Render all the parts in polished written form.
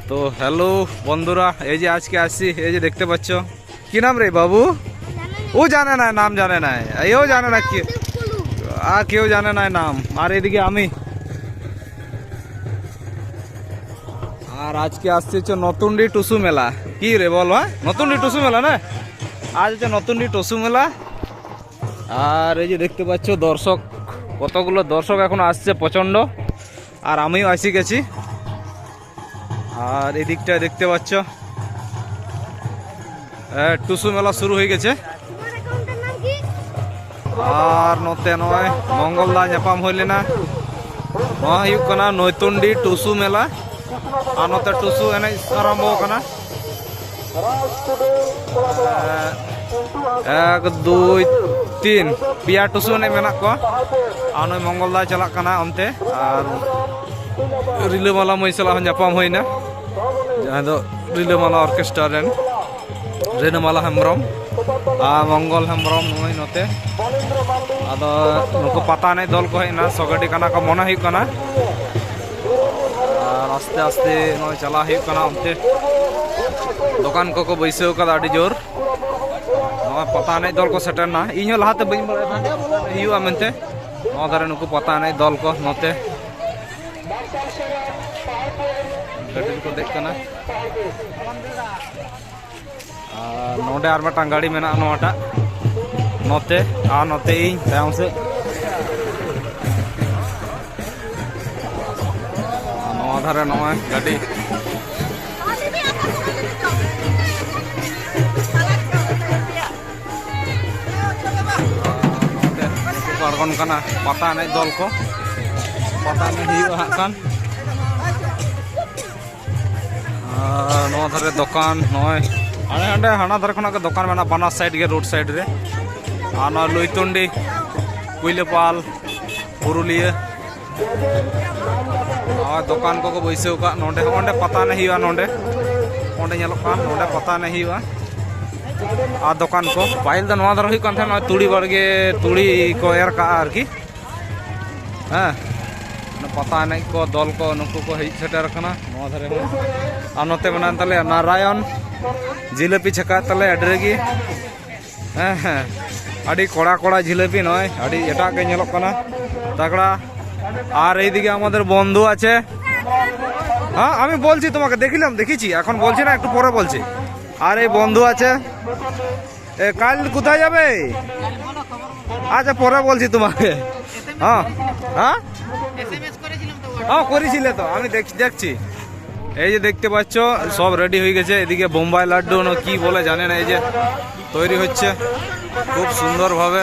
তো হ্যালো বন্ধুরা, এই যে আজকে আসছি, এই যে দেখতে পাচ্ছ। কি নাম রে বাবু? ও জানে না, নাম জানে না, এও জানে না, কি আর কেউ জানে না নাম। আর এদিকে আমি, আর আজকে আসছে হচ্ছে নতুনডি টুসু মেলা। কি রে বল? নতুনডি টুসু মেলা না, আজ হচ্ছে নতুনডি টুসু মেলা। আর এই যে দেখতে পাচ্ছ দর্শক, কতগুলো দর্শক এখন আসছে প্রচণ্ড। আর আমিও আসি গেছি। আর এদিকটা দেখতে পাচ্ছ টুসু মেলা শুরু হয়ে গেছে। আর নতে নয় মঙ্গলদা ᱧᱟᱯᱟᱢ ᱦᱩᱭ ᱞᱮᱱᱟ। ᱱᱚᱣᱟ ᱦᱩᱭᱩᱜ ᱠᱟᱱᱟ নৈতন্ডি টুসু মেলা। আর নতে টুসু এনে আরম্ভ ᱠᱟᱱᱟ। 1 2 3 পিয়া টুসু এনে মেনাᱜ ᱠᱚᱣᱟ। আর নয় মঙ্গলদা চালাক ᱠᱟᱱᱟ ᱚᱱᱛᱮ। আর রিলামালা মই সালাহ ᱧᱟᱯᱟᱢ ᱦᱩᱭᱱᱟ, ᱡᱟᱦᱟᱸ ᱫᱚ রিলামালা অর্কেস্ট্রা রেন রিলামালা হেমব্রম আর মঙ্গল হেমব্রম নয় নতে। আদো নুকু পাতা এনে দল কো হেনা সগাডি কানা কো মনে হুᱭᱩᱜ ᱠᱟᱱᱟ। আর আস্তে আস্তে নয় চালা হুᱭᱩᱜ ᱠᱟᱱᱟ ᱚᱱᱛᱮ। দোকান কো বৈসাও কাদা আডি জোর। নয় পাতা এনে দল কো সেটের না। ইᱧ ᱦᱚᱸ ᱞᱟᱦᱟᱛᱮ ᱵᱟᱹᱧ ᱵᱟᱲᱟᱭ ᱛᱟᱦᱮᱸ ᱦᱩᱭᱩᱜᱼᱟ ᱢᱮᱱᱛᱮ। ᱱᱚᱣᱟ ᱫᱷᱟᱨᱮ ᱱᱩᱠᱩ ᱯᱟতা ᱮᱱᱮᱡ ᱫᱚᱞ ᱠᱚ ᱱᱚᱛᱮ ᱜᱟᱹᱰᱤ ᱨᱮᱠᱚ ᱫᱮᱡ ᱠᱟᱱᱟ। আর নোডে আর মিᱫᱴᱟᱝ গাড়ি মেনাᱜᱼᱟ ᱱᱚᱣᱟᱴᱟᱜ ᱱᱚᱛᱮ। আর ᱱᱚᱛᱮ ᱤᱧ ᱛᱟᱭᱚᱢ ᱥᱮᱫ। ᱱᱚᱣᱟ ধারে নয় গাড়ি। আড়গন কানা পাতা এনেজ দল কো। পাতা এনে ᱦᱩᱭᱩᱜᱼᱟ ᱦᱟᱸᱜ ᱠᱷᱟᱱ। ᱱᱚᱣᱟ ধারে দোকান নয় ᱦᱟᱸᱰᱮ ᱦᱟᱸᱰᱮ ᱦᱟᱱᱟ ধারে ᱠᱷᱚᱱᱟᱜ ᱜᱮ ᱫᱚᱠᱟᱱ ᱢᱮᱱᱟᱜᱼᱟ, ᱵᱟᱱᱟᱨ সাইড ᱜᱮ ᱨᱳᱰ সাইড রে। আর নয় লৈতন্ডি কুইᱞᱟᱹᱯᱟᱞ পুরুলিয়া। আর দোকান ᱠᱚᱠᱚ ᱵᱟᱹᱭᱥᱟᱹᱣ ᱠᱟᱜ ᱱᱚᱰᱮ ᱦᱚᱸ। ᱚᱸᱰᱮ ᱯᱟᱛᱟ ᱮᱱᱮᱡ ᱦᱩᱭᱩᱜᱼᱟ, ᱱᱚᱰᱮ ᱚᱸᱰᱮ ᱧᱮᱞᱚᱜ ᱠᱟᱱ ᱱᱚᱰᱮ ᱯᱟᱛᱟ ᱮᱱᱮᱡ ᱦᱩᱭᱩᱜᱼᱟ। আর দোকান ᱠᱚ ᱯᱟᱹᱦᱤᱞ ᱫᱚ ᱱᱚᱣᱟ ᱫᱷᱟᱨᱮ ᱦᱩᱭᱩᱜ ᱠᱟᱱ ᱛᱟᱦᱮᱸ, ᱱᱚᱜᱼᱚᱭ ᱛᱩᱲᱤ ᱵᱟᱲᱜᱮ ᱛᱩᱲᱤ ᱠᱚ ᱮᱨ ᱠᱟᱜᱼᱟ ᱟᱨᱠᱤ। হ্যাঁ পাতা এনেজ ᱠᱚ দল ᱠᱚ ᱱᱩᱠᱩ ᱠᱚ ᱦᱮᱡ ᱥᱮᱴᱮᱨ ᱟᱠᱟᱱᱟ ᱱᱚᱣᱟ ᱫᱷᱟᱨᱮ ᱦᱚᱸ। আর ᱱᱚᱛᱮ ᱢᱮᱱᱟᱜ ᱛᱟᱞᱮᱭᱟ ᱱᱟᱨᱟᱭᱚᱱ জিলাপি ছেঁকা তালে আড্রেগি। হ্যাঁ হ্যাঁ আডি কড়া কড়া জিলাপি নয়, আডি এটাক গে ᱧᱮᱞᱚᱜ কানা তাগড়া। আর এইদিকে আমাদের বন্ধু আছে। হ্যাঁ আমি বলছি তোমাকে, দেখেছি এখন বলছি না, একটু পরে বলছি। আর এই বন্ধু আছে। কাল কোথায় যাবে? আচ্ছা পরে বলছি তোমাকে। হ্যাঁ হ্যাঁ হ্যাঁ করেছিলে তো, আমি দেখছি। এই যে দেখতে পাচ্ছ সব রেডি হয়ে গেছে। এদিকে বোম্বাই লাড্ডু কি বলে জানে না, এই যে তৈরি হচ্ছে খুব সুন্দরভাবে।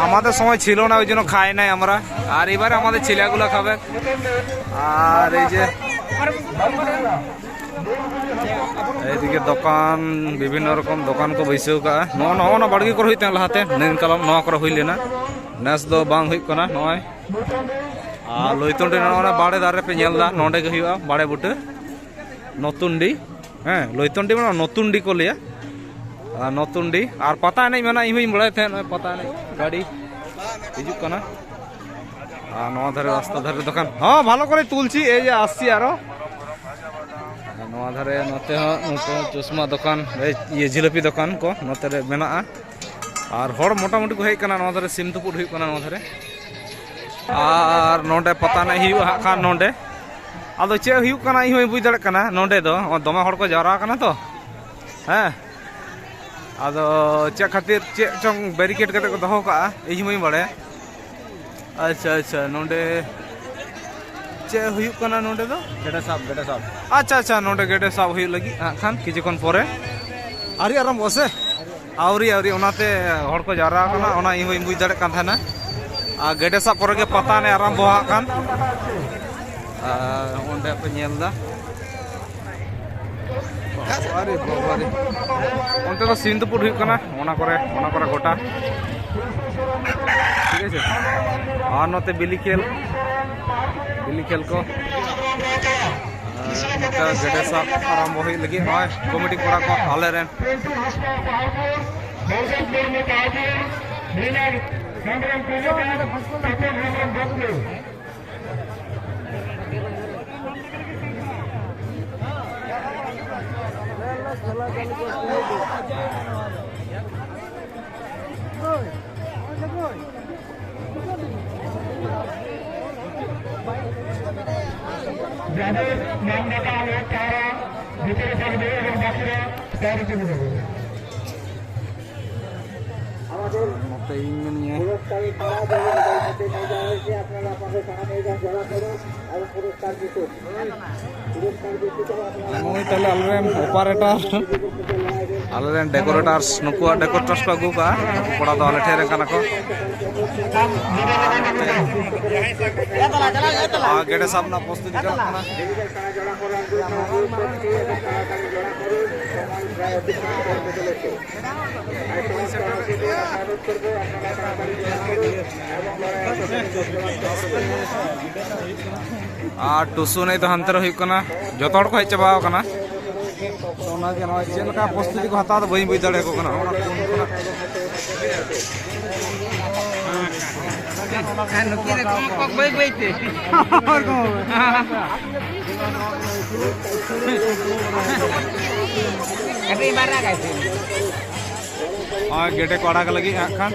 আমাদের সময় ছিল না, ওই জন্য খাই নাই আমরা। আর এবারে আমাদের ছেলেগুলো খাবে। আর এই যে এইদিকে দোকান বিভিন্ন রকম দোকান কো বৈসাও কাগᱼᱟ। নয় বাড়গি করে হইতে লাহাতে নিনকালাম নয় করে হইলে না, নেস ᱫᱚ ᱵᱟᱝ ᱦᱩᱭᱩᱜ ᱠᱟᱱᱟ ᱱᱚᱜᱼᱚᱭ। আর লৈতন্ডি নয় বাড়ে ᱫᱟᱨᱮ ᱯᱮ ᱧᱮᱞ ᱫᱟ, ᱱᱚᱰᱮ ᱜᱮ ᱦᱩᱭᱩᱜᱼᱟ বাড়ে বুটে নতুনডি। হ্যাঁ লৈতন্ডি মানে নতুনডি কো ᱞᱟᱹᱭᱟ। আর নতুনডি আর পাতা এনেজ মেনা, ইᱧ ᱦᱚᱧ ᱵᱟᱲᱟᱭ ᱛᱟᱦᱮᱸ ᱱᱚᱜᱼᱚᱭ ᱯᱟᱛᱟ ᱮᱱᱮᱡ গাড়ি হিজুᱜ ᱠᱟᱱᱟ। আর নয়া ধারে রাস্তা ধারে দোকান। হ্যাঁ ভালো করে তুলছি, এই যে আসছি আরো। নয়া ধারে নতে হ্যাঁ নুকু চশমা দোকান, ইয়ে জিলাপি দোকান কো নতে রে মেনাᱜᱼᱟ। আর হড় মোটামুটি কো হেজ কানা, নয়া ধারে সিম তুপুট হুᱭᱩᱜ ᱠᱟᱱᱟ নয়া ধারে। আর নডে পাতা এনেজ হুᱭᱩᱜᱼᱟ ᱦᱟᱸᱜ ᱠᱷᱟᱱ ᱱᱚᱰᱮ। ᱟᱫᱚ ᱪᱮᱫ ᱦᱩᱭᱩᱜ ᱠᱟᱱᱟ ᱤᱧ ᱦᱚᱸᱧ ᱵᱩᱡᱽ ᱫᱟᱲᱮᱭᱟᱜ ᱠᱟᱱᱟ, ᱱᱚᱰᱮ ᱫᱚ ᱫᱚᱢᱮ ᱦᱚᱲ ᱠᱚ ᱡᱟᱣᱨᱟ ᱟᱠᱟᱱᱟ ᱛᱚ। হ্যাঁ ᱟᱫᱚ ᱪᱮᱫ ᱠᱷᱟᱹᱛᱤᱨ ᱪᱮᱫ ᱪᱚᱝ ব্যারিকেড ᱠᱟᱛᱮ ᱠᱚ ᱫᱚᱦᱚ ᱠᱟᱜᱼᱟ, ᱤᱧ ᱦᱚᱸ ᱵᱟᱹᱧ ᱵᱟᱲᱟᱭᱟ। আচ্ছা আচ্ছা ᱱᱚᱰᱮ ᱪᱮᱫ ᱦᱩᱭᱩᱜ ᱠᱟᱱᱟ ᱱᱚᱰᱮ ᱫᱚ? গেটে সাপ। আচ্ছা আচ্ছা ᱱᱚᱰᱮ গেটে সাপ ᱦᱩᱭᱩᱜ ᱞᱟᱹᱜᱤᱫ ᱦᱟᱸᱜ ᱠᱷᱟᱱ ᱠᱤᱪᱷᱩক্ষণ ᱯᱚᱨᱮ। আরি আরম্ভ ᱥᱮ আউরি ওনাতে হড় ᱠᱚ ᱡᱟᱣᱨᱟ ᱟᱠᱟᱱᱟ, ᱚᱱᱟ ᱤᱧ ᱦᱚᱸᱧ ᱵᱩᱡᱽ ᱫᱟᱲᱮᱭᱟᱜ ᱠᱟᱱ ᱛᱟᱦᱮᱱᱟ। আর গেটে সাপ পরে গে পাতা নে আরম্ভ ᱦᱟᱸᱜ ᱠᱷᱟᱱ। ᱚᱸᱰᱮ ᱯᱮ ᱧᱮᱞ ᱫᱟ। আরে বাবারে অন্তে তো সিন্ধুপুর হুᱭᱩᱜ ᱠᱟᱱᱟ, ᱚᱱᱟ ᱠᱚᱨᱮ গোটা ঠিক আছে। আর নতে বিলি খেল কো গেটে সাপ আরম্ভ হই লাগি। নয় কমিটি করা কো আলে রেন। যাদের নাম ডাকা হবে তারা ভিতরে থাকবে এবং বাকিরা তার চলে যাবে। আমাদের পুরস্কারী তারা যাদের নিয়ে যাওয়া হয়েছে আপনারা আপনাদের সামনে নিয়ে যাওয়া করুন এবং পুরস্কার জিতুন। পুরস্কার জিতুতে তাহলে আলরেন অপারেটর আলরেন ডেকোরেটার্স নুকুয়া ডেকোরেটার্স को agu ka koda do ale there kana ko gede sab na prostuti kara kana আর টুসু নাই তো হান্তের হই kana joto hor ko hej chaba kana सोना के नय चेल का प्रस्तुति को हता बई बई दड़े को कना ओना कोन कोना खान की रे को बई बई ते और को कभी मारा कैसे आ गेटे कोड़ा के लगी खान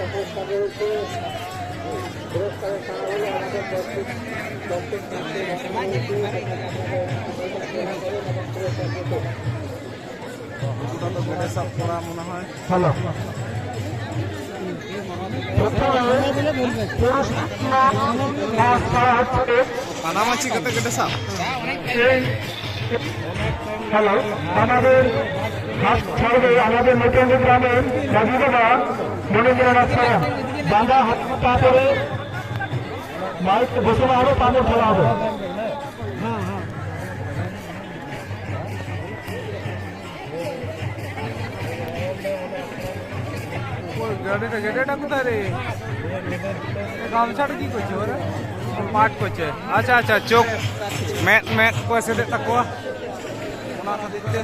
হ্যালো কানামাছি কত কেটে সাপ হ্যালো আমাদের আমাদের নতুন গ্রামে রাজুদাদা মনোরঞ্জন রাস্তা বাঁধা হাত পা করে মাইক বসানো হবে পানি ফেলা হবে গেটেটা কোথায় রে গামছাটা কি করছে ওরা পাট করছে আচ্ছা আচ্ছা চোখ ম্যাট ম্যাট কয়েছে দে তাকুয়া ওনা খাতির তে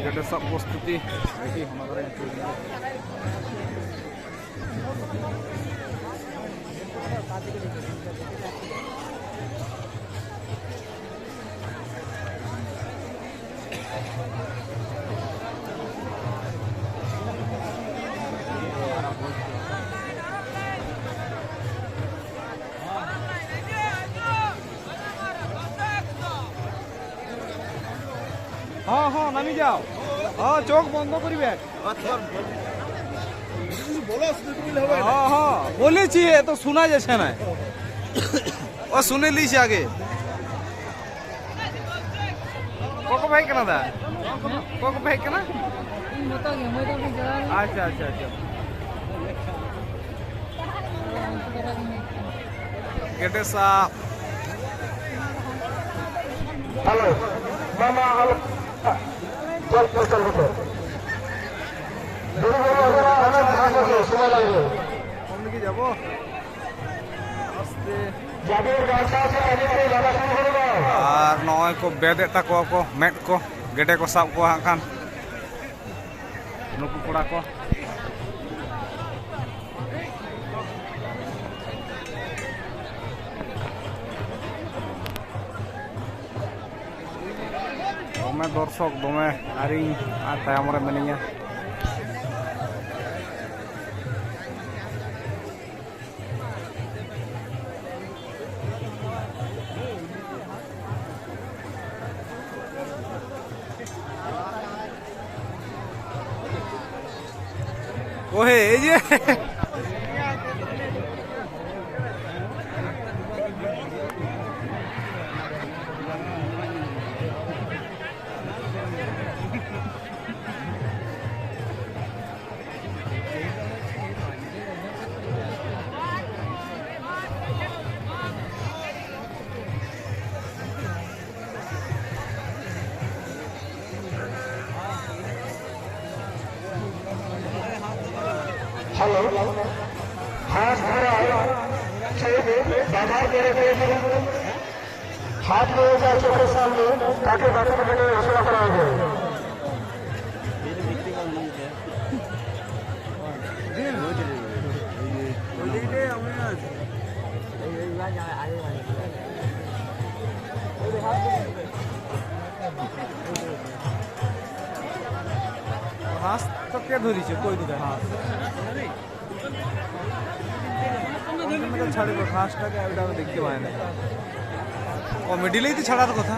Gede sak prostuti lagi hamaran itu. हाँ हाँ नामी जाओ हाँ चौक बंद करिबे हाँ हाँ बोले चाहिए तो सुना जैसे ना और सुने ली आगे कोको भाई कना था कोको भाई कना अच्छा अच्छा अच्छा गेटे साहब हेलो मामा हेलो चल चल चल সময় লাগবে আমরা কি যাব আস্তে যাদের রাস্তা আছে তাদের লাগা শুরু করে দাও আর নয় কো বেদে তাকো কো মেট কো গেডে কো সাব কো হাকান নুকু কোড়া কো দমে দর্শক দমে আরিং আর তায়ামরে মেনিয়া ওহে এই যে হ্যালো হাঁস ধরা ব্যবহার করে হাত নিয়ে যায় চোখের সামনে তাকে বাঁচাতে গেলে ঘোষণা করা হবে। হাঁস তো কে ধরিছে কই দিতে হাঁস ছাড়িব হাঁসটাকে ওটা আমি দেখতে পাই না ও মিডিলেই তো ছাড়ার কথা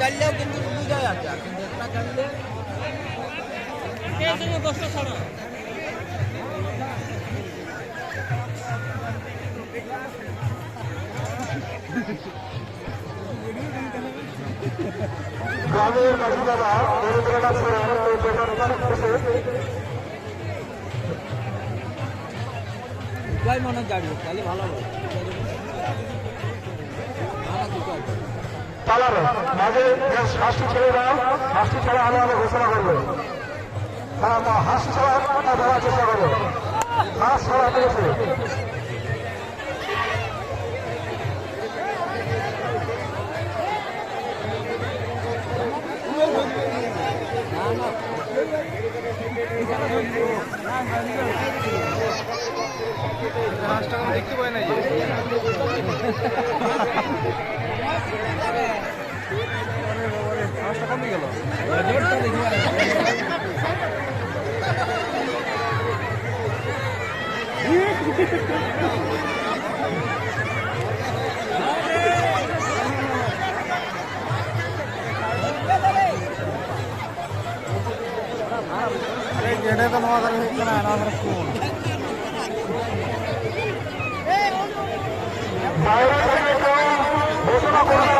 চাললেও কিন্তু বুঝা যাচ্ছে আর কিন্তু একটা চাললে দশটা ছাড়া গ্রামের বাসিন্দারা রবীন্দ্রনাথ উপায় মনে দাঁড়িয়ে তাহলে ভালো হবে পালাবে মাঝে হাঁসটি ছেড়ে দাও হাঁসটি ছাড়া আলো ঘোষণা করবে হাঁস ছাড়া ধরার চেষ্টা করবে হাঁস ছাড়া পেয়েছে হাঁসটা আমি দেখতে পাই না হাঁসটা কমে গেল গেটে তো নয়া করে হচ্ছে না না ফোন ঘোষণা করবে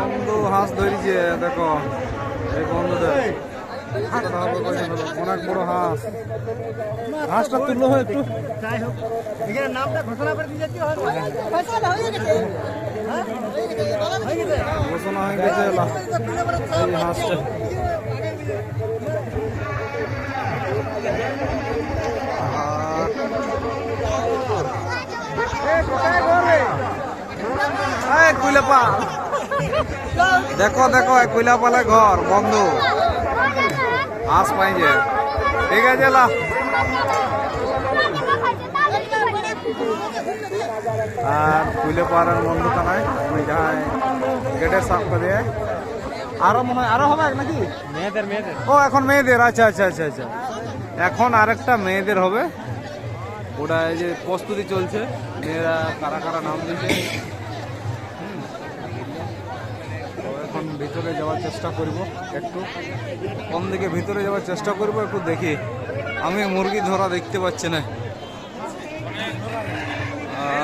বন্ধু হাঁস ধরেছে দেখো এই বন্ধুদের অনেক বড় হাঁস হাঁসটা তুললো হয় একটু নামটা ঘোষণা করে দিয়ে যেতে হবে ঘোষণা হয়ে গেছে এই হাঁসটা কুইলাপা দেখো দেখো কুইলাপালে ঘর বন্ধু হাঁস পাইছে ঠিক আছে লা আর কুইলাপাড়ার বন্ধু কানায় ওই যাই গেটের সাফ করে আরো মনে হয় আরো হবে নাকি মেয়েদের ও এখন মেয়েদের আচ্ছা আচ্ছা আচ্ছা আচ্ছা এখন আরেকটা মেয়েদের হবে ওটা এই যে প্রস্তুতি চলছে মেয়েরা কারা কারা নাম দিয়েছে এখন ভিতরে যাওয়ার চেষ্টা করব একটু কোন দিকে ভিতরে যাওয়ার চেষ্টা করব একটু দেখি আমি মুরগি ধরা দেখতে পাচ্ছি না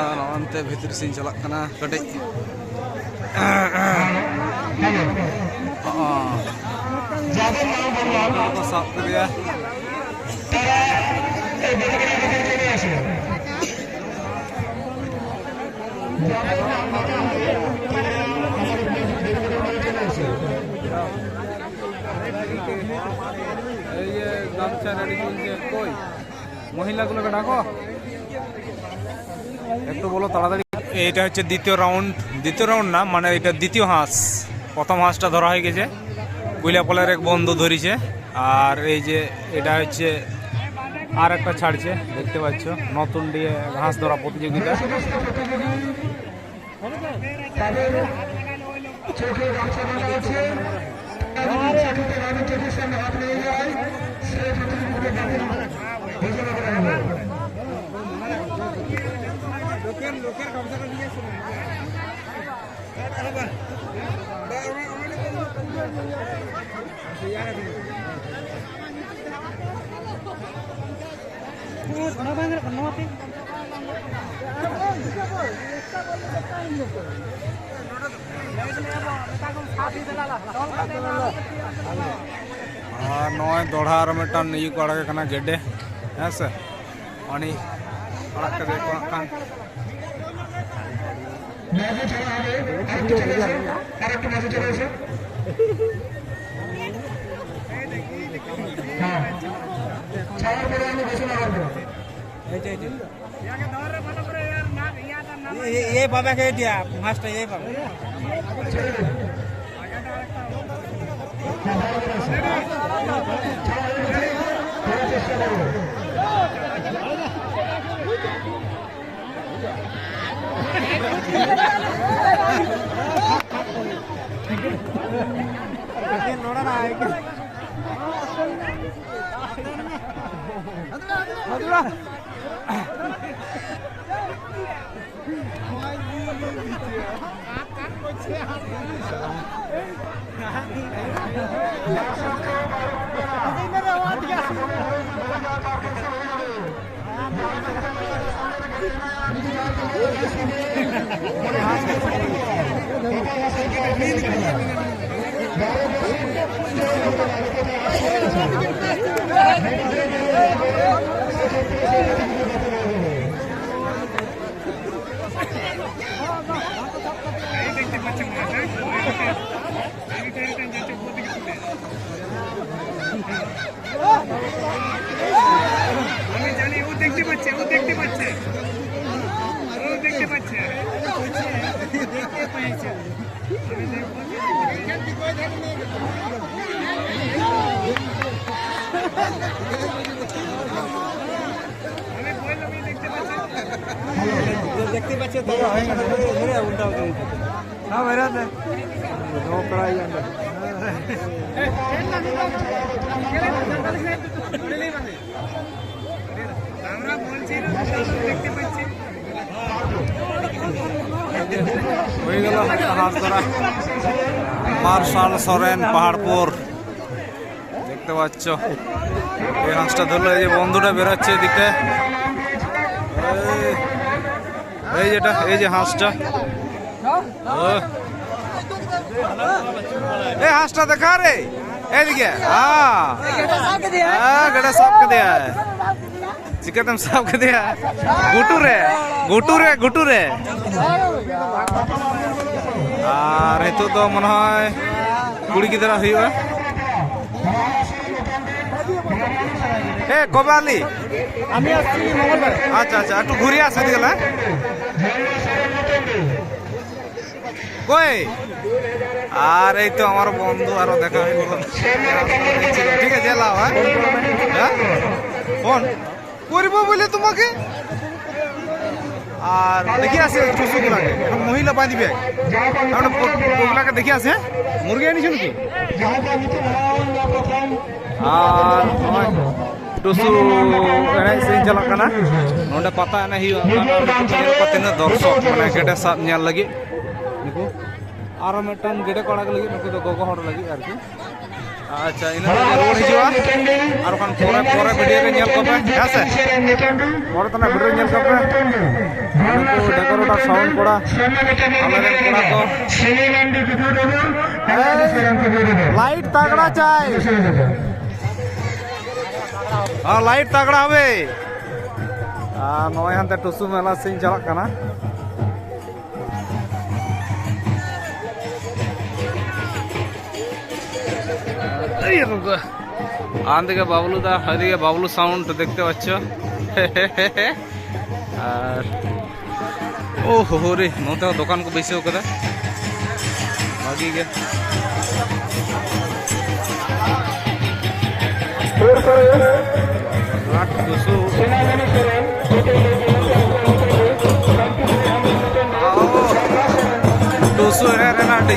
আর অন্তে ভিতরে সিন চালাক কানা কটাই সাফ করিয়া এই যে গামছা রেডি চলছে কই মহিলাগুলোকে ডাকো, একটু বলো তাড়াতাড়ি। এইটা হচ্ছে দ্বিতীয় রাউন্ড না, মানে এটা দ্বিতীয় হাঁস। প্রথম হাঁসটা ধরা হয়ে গেছে, কুইলাপলের এক বন্ধু ধরেছে। আর এই যে এটা হচ্ছে আর একটা ছাড়ছে, দেখতে পাচ্ছ, নতুন দিয়ে হাঁস ধরা প্রতিযোগিতা। আর নয় দড়া আর মিটান ইয়ে করা কেনা গেডে হ্যাঁ স্যার পানি আড়াক কে দেখো কান মাঝে চলে হবে আরেকটু চলে আসে আরেকটু মাঝে চলে আসে হ্যাঁ ছাড় করে আমি বসে না করব এই যে ইয়াকে ধরে ভালো করে यार না ইয়াটা না এই বাবা কে দিয়া মাস্টার এই বাবা দেখতে পাচ্ছে তো ধরে উল্টা হ্যাঁ বেরা দে নকরা ইয়ান্ডা আমরা বলছি না দেখতে পাচ্ছি হয়ে গেল হাঁস ধরা মার্শাল সরেন পাহাড়পুর দেখতে পাচ্ছ এই হাঁসটা ধরলো এই যে বন্ধুটা বেরোচ্ছে এদিকে এই যেটা এই যে হাঁসটা এই হাঁসটা দেখা রে এইদিকে গেটা সাপকে দেয়া চিকেন সাপকে দেয়া গুটু রে আর হেতু তো মনে হয় কুড়ি গিদারা হইবা এ কবে আলি আমি আসছি মঙ্গলবার আচ্ছা আচ্ছা একটু ঘুরে আসে দিকে না কই আর এই তো আমার বন্ধু আরো দেখা হয়ে গেল ঠিক আছে লাও হ্যাঁ ফোন করবো বলে তোমাকে আর দেখি আছে টুসুগুলাকে মহিলা বাঁধিবে ওগুলাকে দেখি আছে মুরগি আনিস নাকি আর টুসু এনে সেরিñ চালাক কানা নोंडे पाता एने हुआ तीना दर्शक माने गेडे साब नेल लगी नुकु आरो मिटन गेडे कोड़ा लगी नुकु दो गोगो हड़ लगी आरकी अच्छा इना रोड हिजुआ आरो खान पोरे वीडियो रे नेल कोपे हेसे पोरे तना वीडियो नेल कोपे नुकु डेकोरेटर साउंड कोड़ा आलेन कोड़ा को लाइट तगड़ा चाय लाइट तगड़ा हवे नय हानते टुसु मेला सेñ चालाक काना आन दिके बाबलू दा एदिके बाबलू साउंड देखते पाচ্ছ আর ও হো রে নতে দোকান को বৈসেও kada ভাগি গে রাত 200 200 এর